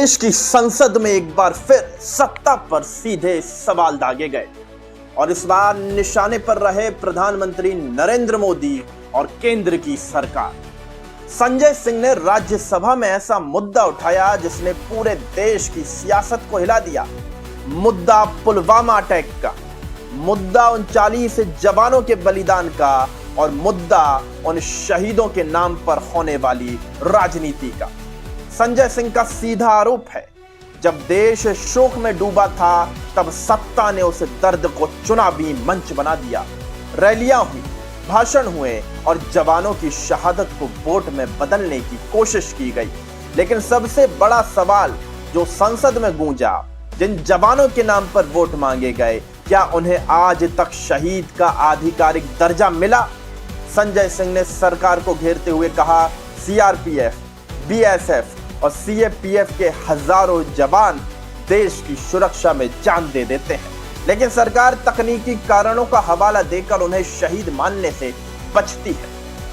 देश की संसद में एक बार फिर सत्ता पर सीधे सवाल दागे गए और इस बार निशाने पर रहे प्रधानमंत्री नरेंद्र मोदी और केंद्र की सरकार। संजय सिंह ने राज्यसभा में ऐसा मुद्दा उठाया जिसने पूरे देश की सियासत को हिला दिया। मुद्दा पुलवामा अटैक का, मुद्दा उन 40 जवानों के बलिदान का और मुद्दा उन शहीदों के नाम पर होने वाली राजनीति का। संजय सिंह का सीधा आरोप है, जब देश शोक में डूबा था तब सत्ता ने उस दर्द को चुनावी मंच बना दिया। रैलियां हुई, भाषण हुए और जवानों की शहादत को वोट में बदलने की कोशिश की गई। लेकिन सबसे बड़ा सवाल जो संसद में गूंजा, जिन जवानों के नाम पर वोट मांगे गए, क्या उन्हें आज तक शहीद का आधिकारिक दर्जा मिला? संजय सिंह ने सरकार को घेरते हुए कहा, सीआरपीएफ, बीएसएफ और सीएपीएफ के हजारों जवान देश की सुरक्षा में जान दे देते हैं, लेकिन सरकार तकनीकी कारणों का हवाला देकर उन्हें शहीद मानने से बचती है।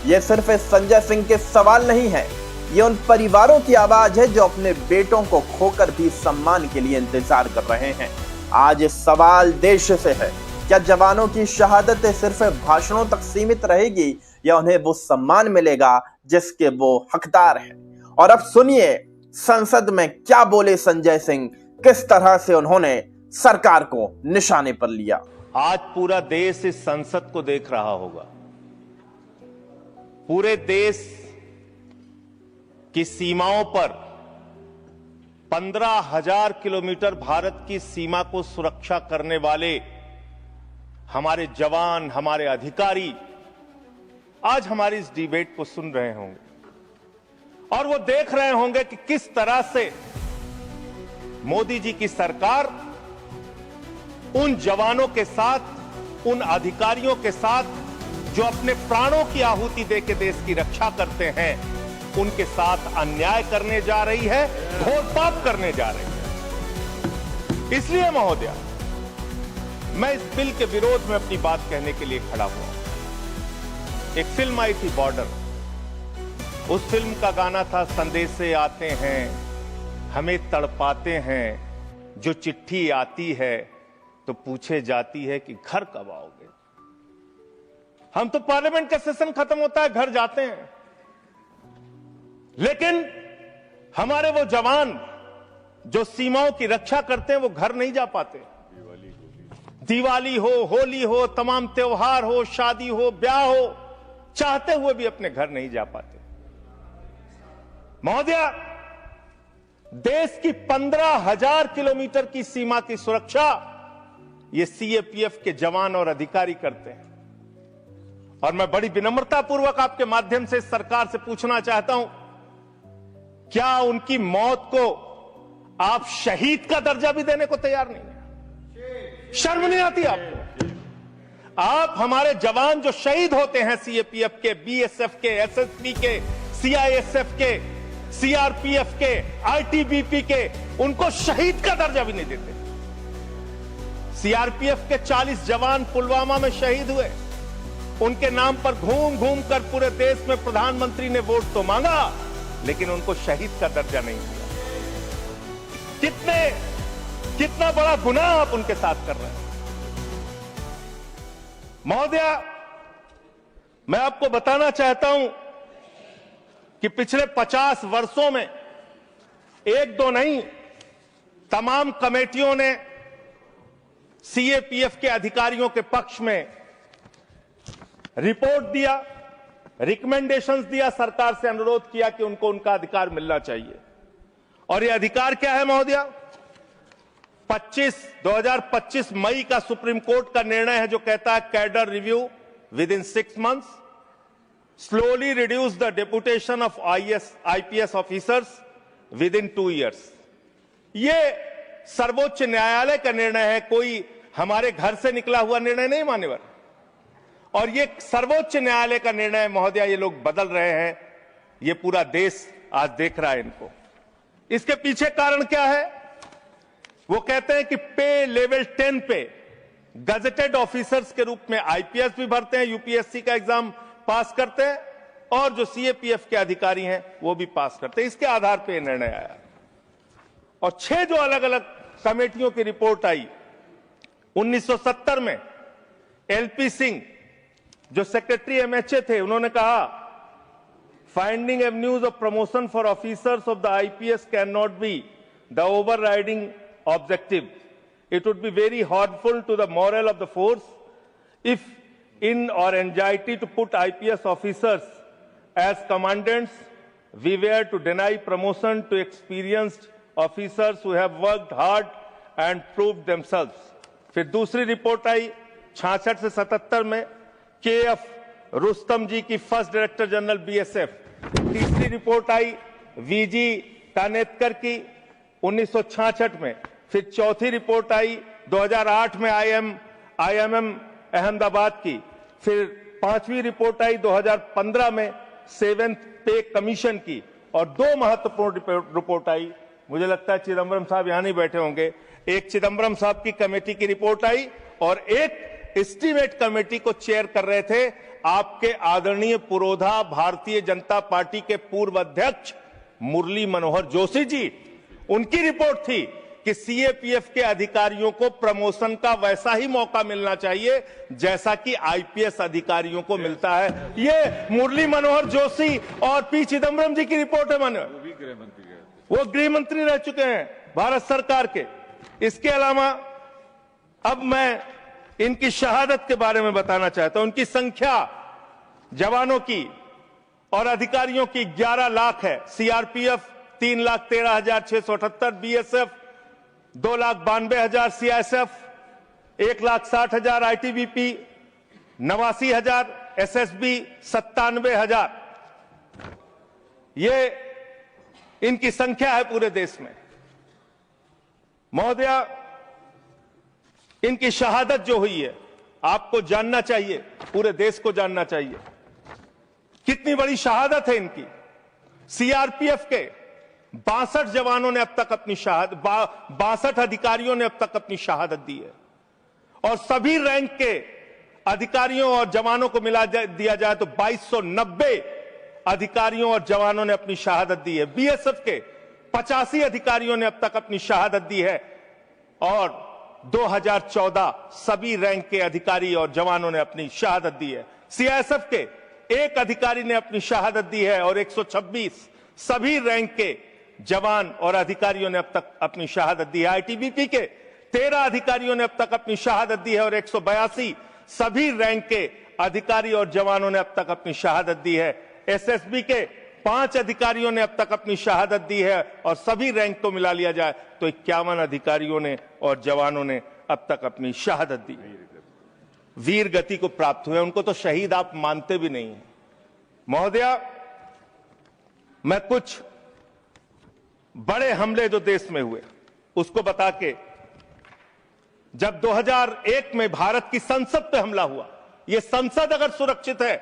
यह सिर्फ संजय सिंह के सवाल नहीं है, ये उन परिवारों की आवाज है जो अपने बेटों को खोकर भी सम्मान के लिए इंतजार कर रहे हैं। आज सवाल देश से है, क्या जवानों की शहादत सिर्फ भाषणों तक सीमित रहेगी या उन्हें वो सम्मान मिलेगा जिसके वो हकदार हैं? और अब सुनिए संसद में क्या बोले संजय सिंह, किस तरह से उन्होंने सरकार को निशाने पर लिया। आज पूरा देश इस संसद को देख रहा होगा। पूरे देश की सीमाओं पर 15,000 किलोमीटर भारत की सीमा को सुरक्षा करने वाले हमारे जवान, हमारे अधिकारी आज हमारी इस डिबेट को सुन रहे होंगे और वो देख रहे होंगे कि किस तरह से मोदी जी की सरकार उन जवानों के साथ, उन अधिकारियों के साथ जो अपने प्राणों की आहुति देकर देश की रक्षा करते हैं, उनके साथ अन्याय करने जा रही है, घोर पाप करने जा रही है। इसलिए महोदया, मैं इस बिल के विरोध में अपनी बात कहने के लिए खड़ा हुआ। एक फिल्म आई थी बॉर्डर, उस फिल्म का गाना था, संदेशे आते हैं हमें तड़पाते हैं, जो चिट्ठी आती है तो पूछे जाती है कि घर कब आओगे। हम तो पार्लियामेंट का सेशन खत्म होता है घर जाते हैं, लेकिन हमारे वो जवान जो सीमाओं की रक्षा करते हैं वो घर नहीं जा पाते। दिवाली हो, होली हो, तमाम त्योहार हो, शादी हो, ब्याह हो, चाहते हुए भी अपने घर नहीं जा पाते। महोदया, देश की 15,000 किलोमीटर की सीमा की सुरक्षा ये सीएपीएफ के जवान और अधिकारी करते हैं। और मैं बड़ी विनम्रता पूर्वक आपके माध्यम से सरकार से पूछना चाहता हूं, क्या उनकी मौत को आप शहीद का दर्जा भी देने को तैयार नहीं है? शर्म नहीं आती आपको? आप हमारे जवान जो शहीद होते हैं, सीएपीएफ के, बीएसएफ के, एसएसबी के, सीआईएसएफ के, सीआरपीएफ के, आईटीबीपी के, उनको शहीद का दर्जा भी नहीं देते। सीआरपीएफ के 40 जवान पुलवामा में शहीद हुए, उनके नाम पर घूम घूम कर पूरे देश में प्रधानमंत्री ने वोट तो मांगा, लेकिन उनको शहीद का दर्जा नहीं दिया। कितना बड़ा गुनाह आप उनके साथ कर रहे हैं। महोदया, मैं आपको बताना चाहता हूं कि पिछले 50 वर्षों में एक दो नहीं, तमाम कमेटियों ने सीएपीएफ के अधिकारियों के पक्ष में रिपोर्ट दिया, रिकमेंडेशंस दिया, सरकार से अनुरोध किया कि उनको उनका अधिकार मिलना चाहिए। और यह अधिकार क्या है महोदया? 2025 मई का सुप्रीम कोर्ट का निर्णय है जो कहता है, cadre review with in 6 months, slowly reduce the deputation of IPS officers within 2 years। ये सर्वोच्च न्यायालय का निर्णय है, कोई हमारे घर से निकला हुआ निर्णय नहीं मान्यवर। और ये सर्वोच्च न्यायालय का निर्णय महोदया, ये लोग बदल रहे हैं, ये पूरा देश आज देख रहा है इनको। इसके पीछे कारण क्या है? वो कहते हैं कि पे लेवल 10 पे गजेटेड ऑफिसर्स के रूप में आईपीएस भी भरते हैं, यूपीएससी का एग्जाम पास करते हैं, और जो सीएपीएफ के अधिकारी हैं वो भी पास करते हैं। इसके आधार पर निर्णय आया। और 6 जो अलग अलग कमेटियों की रिपोर्ट आई। 1970 में एलपी सिंह जो सेक्रेटरी एमएचए थे, उन्होंने कहा finding avenues of promotion for officers of the IPS can not be the overriding objective. It would be very harmful to the morale of the force if in our anxiety to put IPS officers as commandants, we were to deny promotion to experienced officers who have worked hard and proved themselves. फिर दूसरी report आई 66 से 77 में KF Rustam जी की first director general BSF. तीसरी report आई V G कानेतकर की 1966 में. फिर चौथी रिपोर्ट आई 2008 में आईएमएम अहमदाबाद की. फिर पांचवी रिपोर्ट आई 2015 में 7th पे कमीशन की. और 2 महत्वपूर्ण रिपोर्ट आई, मुझे लगता है चिदम्बरम साहब यहां नहीं बैठे होंगे. एक चिदम्बरम साहब की कमेटी की रिपोर्ट आई और एक एस्टीमेट कमेटी को चेयर कर रहे थे आपके आदरणीय पुरोधा भारतीय जनता पार्टी के पूर्व अध्यक्ष मुरली मनोहर जोशी जी. उनकी रिपोर्ट थी कि सीएपीएफ के अधिकारियों को प्रमोशन का वैसा ही मौका मिलना चाहिए जैसा कि आईपीएस अधिकारियों को मिलता है. ये मुरली मनोहर जोशी और पी चिदम्बरम जी की रिपोर्ट है. वो गृह मंत्री रह चुके हैं भारत सरकार के. इसके अलावा अब मैं इनकी शहादत के बारे में बताना चाहता हूं. उनकी संख्या जवानों की और अधिकारियों की 11 लाख है. CRPF 3,13,678, BSF 2,92,000, CISF 1,60,000, ITBP 89,000, SSB 97,000. ये इनकी संख्या है पूरे देश में. महोदया, इनकी शहादत जो हुई है आपको जानना चाहिए, पूरे देश को जानना चाहिए कितनी बड़ी शहादत है इनकी. सीआरपीएफ के 62 जवानों ने अब तक अपनी 62 अधिकारियों ने अब तक अपनी शहादत दी है. और सभी रैंक के अधिकारियों और जवानों को मिला दिया जाए तो 2290 अधिकारियों और जवानों ने अपनी शहादत दी है. बीएसएफ के 85 अधिकारियों ने अब तक अपनी शहादत दी है और 2014 सभी रैंक के अधिकारी और जवानों ने अपनी शहादत दी है. सीआईएसएफ के 1 अधिकारी ने अपनी शहादत दी है और 126 सभी रैंक के जवान और अधिकारियों ने अब तक अपनी शहादत दी है. आईटीबीपी के 13 अधिकारियों ने अब तक अपनी शहादत दी है और 182 सभी रैंक के अधिकारी और जवानों ने अब तक अपनी शहादत दी है. एसएसबी के 5 अधिकारियों ने अब तक अपनी शहादत दी है और सभी रैंक को मिला लिया जाए तो 51 अधिकारियों ने और जवानों ने अब तक अपनी शहादत दी. वीर गति को प्राप्त हुए. उनको तो शहीद आप मानते भी नहीं हैं. महोदया, मैं कुछ बड़े हमले जो देश में हुए उसको बता के, जब 2001 में भारत की संसद पे हमला हुआ, यह संसद अगर सुरक्षित है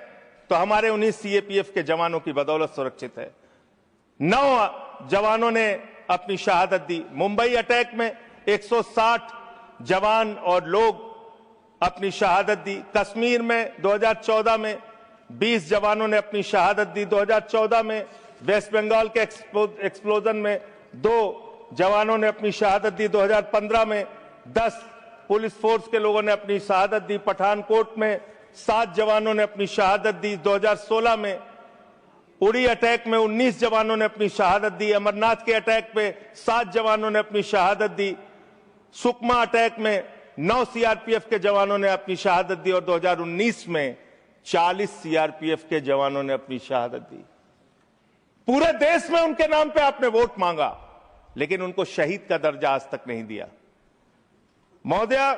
तो हमारे 19 सीएपीएफ के जवानों की बदौलत सुरक्षित है. 9 जवानों ने अपनी शहादत दी. मुंबई अटैक में 160 जवान और लोग अपनी शहादत दी. कश्मीर में 2014 में 20 जवानों ने अपनी शहादत दी. 2014 में वेस्ट बंगाल के एक्सप्लोजन में 2 जवानों ने अपनी शहादत दी. 2015 में 10 पुलिस फोर्स के लोगों ने अपनी शहादत दी. पठानकोट में 7 जवानों ने अपनी शहादत दी. 2016 में उड़ी अटैक में 19 जवानों ने अपनी शहादत दी. अमरनाथ के अटैक पे 7 जवानों ने अपनी शहादत दी. सुकमा अटैक में 9 सीआरपीएफ के जवानों ने अपनी शहादत दी और 2019 में 40 सीआरपीएफ के जवानों ने अपनी शहादत दी. पूरे देश में उनके नाम पे आपने वोट मांगा लेकिन उनको शहीद का दर्जा आज तक नहीं दिया. महोदया,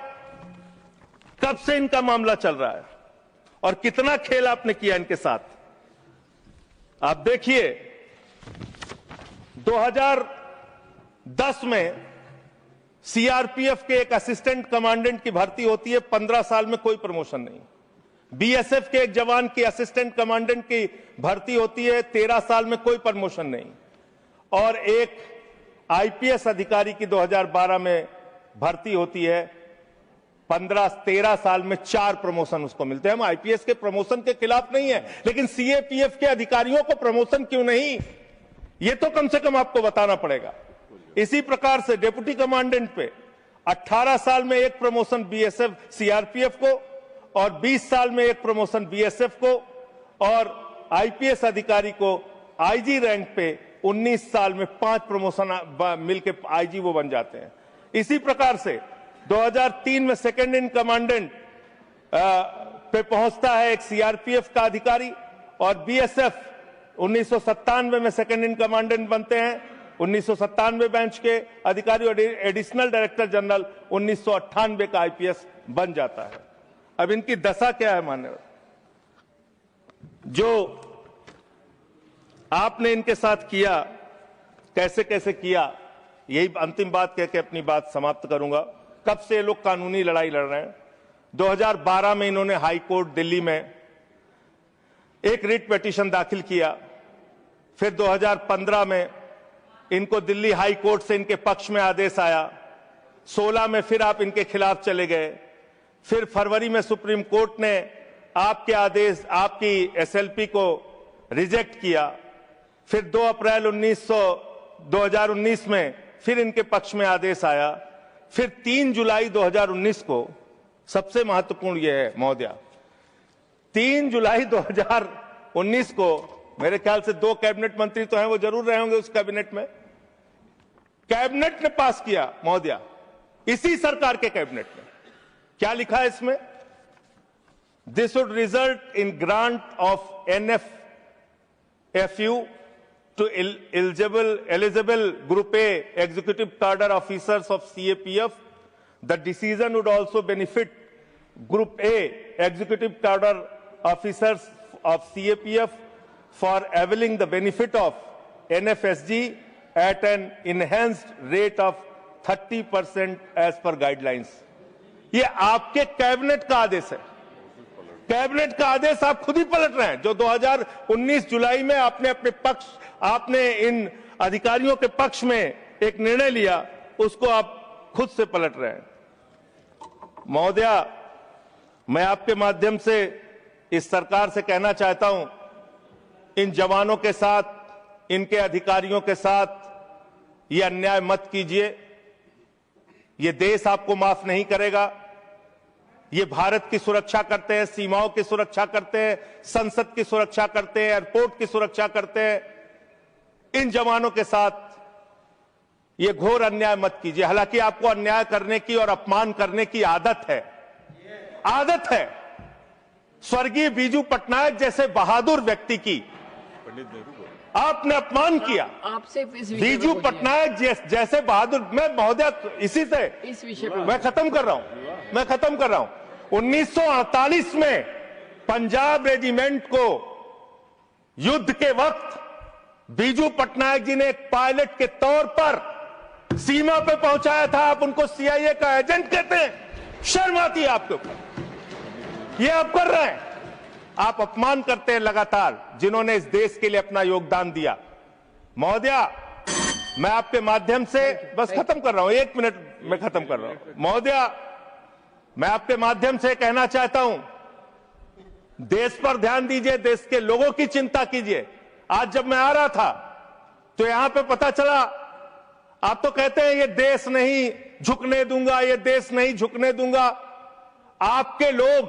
कब से इनका मामला चल रहा है और कितना खेल आपने किया इनके साथ. आप देखिए 2010 में सीआरपीएफ के एक असिस्टेंट कमांडेंट की भर्ती होती है. 15 साल में कोई प्रमोशन नहीं. बीएसएफ के एक जवान की असिस्टेंट कमांडेंट की भर्ती होती है. 13 साल में कोई प्रमोशन नहीं. और एक आईपीएस अधिकारी की 2012 में भर्ती होती है. 15-13 साल में 4 प्रमोशन उसको मिलते हैं. हम आईपीएस के प्रमोशन के खिलाफ नहीं है, लेकिन सीएपीएफ के अधिकारियों को प्रमोशन क्यों नहीं, ये तो कम से कम आपको बताना पड़ेगा. इसी प्रकार से डिप्टी कमांडेंट पे 18 साल में एक प्रमोशन बीएसएफ सीआरपीएफ को और 20 साल में एक प्रमोशन बीएसएफ को और आईपीएस अधिकारी को आईजी रैंक पे 19 साल में 5 प्रमोशन मिलके आईजी वो बन जाते हैं। इसी प्रकार से 2003 में सेकंड इन कमांडेंट पे पहुंचता है एक सीआरपीएफ का अधिकारी और बीएसएफ 1997 में सेकंड इन कमांडेंट बनते हैं, 1997 बैच के अधिकारी और एडिशनल डायरेक्टर जनरल 1998 का आईपीएस बन जाता है। अब इनकी दशा क्या है मान्यवर, जो आपने इनके साथ किया, कैसे कैसे किया, यही अंतिम बात कह के अपनी बात समाप्त करूंगा। कब से ये लोग कानूनी लड़ाई लड़ रहे हैं? 2012 में इन्होंने हाई कोर्ट दिल्ली में एक रिट पिटीशन दाखिल किया, फिर 2015 में इनको दिल्ली हाई कोर्ट से इनके पक्ष में आदेश आया, 16 में फिर आप इनके खिलाफ चले गए, फिर फरवरी में सुप्रीम कोर्ट ने आपके आदेश, आपकी एसएलपी को रिजेक्ट किया, फिर 2 अप्रैल 2019 में फिर इनके पक्ष में आदेश आया, फिर 3 जुलाई 2019 को, सबसे महत्वपूर्ण यह है महोदया, 3 जुलाई 2019 को मेरे ख्याल से 2 कैबिनेट मंत्री तो हैं, वो जरूर रहे होंगे उस कैबिनेट में, कैबिनेट ने पास किया महोदया, इसी सरकार के कैबिनेट में। क्या लिखा है इसमें? This would result in grant of NFFU to eligible Group A executive cadre officers of CAPF. The decision would also benefit Group A executive cadre officers of CAPF for availing the benefit of NFSG at an enhanced rate of 30% as per guidelines. ये आपके cabinet का आदेश है, cabinet का आदेश आप खुद ही पलट रहे हैं। जो 2019 जुलाई में आपने इन अधिकारियों के पक्ष में एक निर्णय लिया, उसको आप खुद से पलट रहे हैं। महोदया, मैं आपके माध्यम से इस सरकार से कहना चाहता हूं, इन जवानों के साथ, इनके अधिकारियों के साथ ये अन्याय मत कीजिए। ये देश आपको माफ नहीं करेगा। ये भारत की सुरक्षा करते हैं, सीमाओं की सुरक्षा करते हैं, संसद की सुरक्षा करते हैं, एयरपोर्ट की सुरक्षा करते हैं। इन जवानों के साथ ये घोर अन्याय मत कीजिए। हालांकि आपको अन्याय करने की और अपमान करने की आदत है। स्वर्गीय बीजू पटनायक जैसे बहादुर व्यक्ति की आपने अपमान किया। आपसे बीजू पटनायक जैसे बहादुर, मैं महोदया इसी से इस विषय पर मैं खत्म कर रहा हूं। 1948 में पंजाब रेजिमेंट को युद्ध के वक्त बीजू पटनायक जी ने एक पायलट के तौर पर सीमा पे पहुंचाया था। आप उनको सीआईए का एजेंट कहते हैं, शर्म आती है आपके ऊपर। ये आप कर रहे हैं, आप अपमान करते हैं लगातार जिन्होंने इस देश के लिए अपना योगदान दिया। महोदया, मैं आपके माध्यम से बस खत्म कर रहा हूं, 1 मिनट में खत्म कर रहा हूं। महोदया, मैं आपके माध्यम से कहना चाहता हूं, देश पर ध्यान दीजिए, देश के लोगों की चिंता कीजिए। आज जब मैं आ रहा था तो यहां पे पता चला, आप तो कहते हैं ये देश नहीं झुकने दूंगा, ये देश नहीं झुकने दूंगा। आपके लोग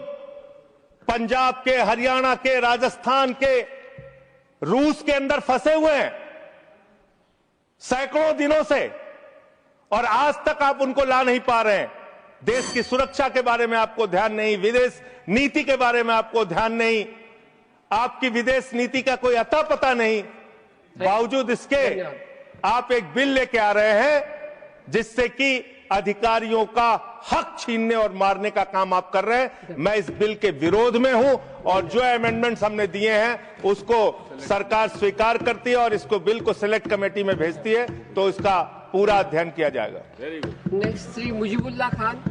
पंजाब के, हरियाणा के, राजस्थान के, रूस के अंदर फंसे हुए हैं सैकड़ों दिनों से, और आज तक आप उनको ला नहीं पा रहे हैं। देश की सुरक्षा के बारे में आपको ध्यान नहीं, विदेश नीति के बारे में आपको ध्यान नहीं, आपकी विदेश नीति का कोई अता पता नहीं। बावजूद इसके आप एक बिल लेके आ रहे हैं जिससे कि अधिकारियों का हक छीनने और मारने का काम आप कर रहे हैं। मैं इस बिल के विरोध में हूं और जो अमेंडमेंट्स हमने दिए हैं उसको सरकार स्वीकार करती है और इसको बिल को सिलेक्ट कमेटी में भेजती है, तो इसका पूरा अध्ययन किया जाएगा। नेक्स्ट श्री मुजीबुल्लाह खान।